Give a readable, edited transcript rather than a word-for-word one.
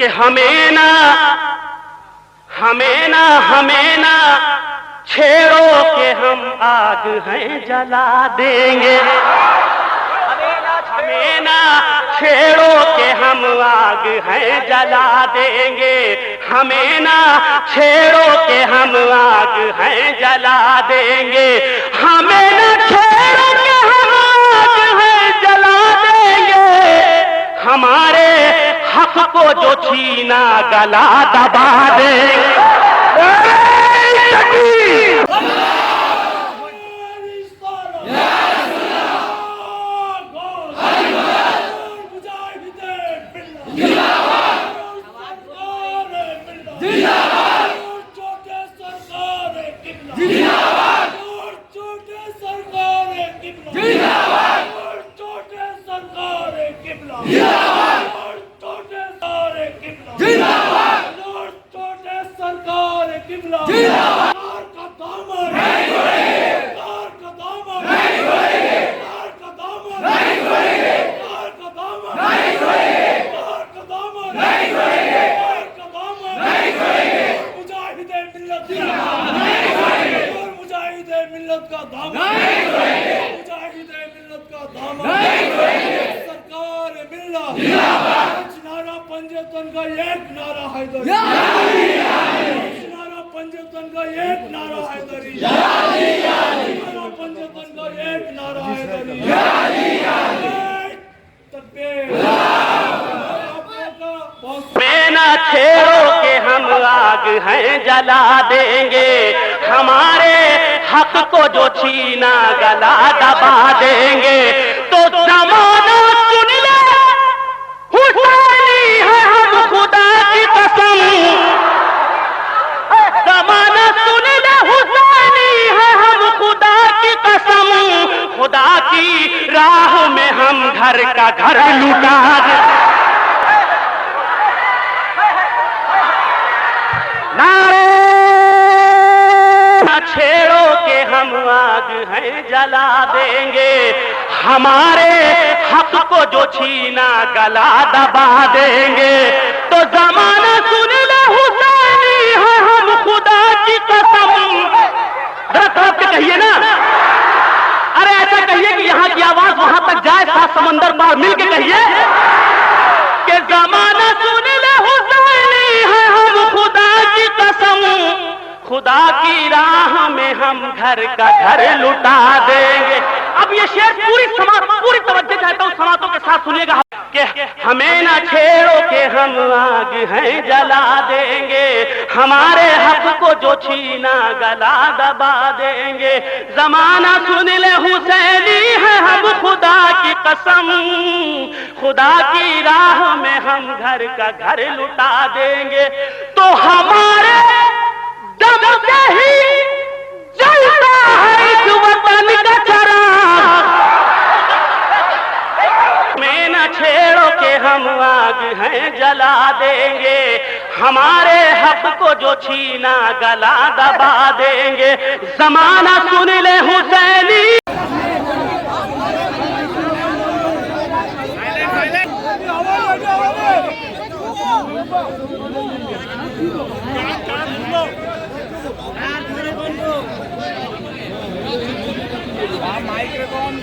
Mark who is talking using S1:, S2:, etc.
S1: कि हमें ना छेड़ो के हम आग हैं जला देंगे। हमें ना छेड़ो के हम आग हैं जला देंगे। हमें ना छेड़ो के हम आग हैं जला देंगे। हमें ना छेड़ो के हम आग हैं जला देंगे। हमारे हक को जो छीना गला दबा देंगे।
S2: पंचतन का एक नारा हैदरी, पंचतन का एक नारा हैदरी, पंचतन का एक नारा हैदरी।
S1: में ना छेड़ो के हम आग हैं जला देंगे। हमारे हक को जो छीना गला दबा देंगे। तो जमाना सुन ले हुसैनी है हम खुदा की कसम। जमाना सुन ले हुसैनी है हम खुदा की कसम। खुदा की राह में हम घर का घर लुटा दे। छेड़ो के हम आग हैं जला देंगे। हमारे हक को जो छीना गला दबा देंगे। तो जमाना सुन ले हुसैनी है हम खुदा की कसम। जरा तरफ के कहिए ना, अरे ऐसा कहिए कि यहाँ की आवाज वहां तक जाए, सात समंदर पार मिल के कहिए कि जमाना सुन ले हुसैनी है हम खुदा की कसम। खुदा की राह में हम घर का घर लुटा देंगे। अब ये शेर पूरी तवज्जो चाहता हूँ समातों के साथ सुनिएगा कि हमें ना छेड़ो के हम आग हैं जला देंगे। हमारे हक को जो छीना गला दबा देंगे। जमाना सुन ले हुसैनी है हम खुदा की कसम। खुदा की राह में हम घर का घर लुटा देंगे। तो हमारे दम से ही जलता है इस वतन का चराग। में न छेड़ो के हम आग हैं जला देंगे। हमारे हक को जो छीना गला दबा देंगे। जमाना सुन ले हुसैनी।
S3: माइक्रोफोन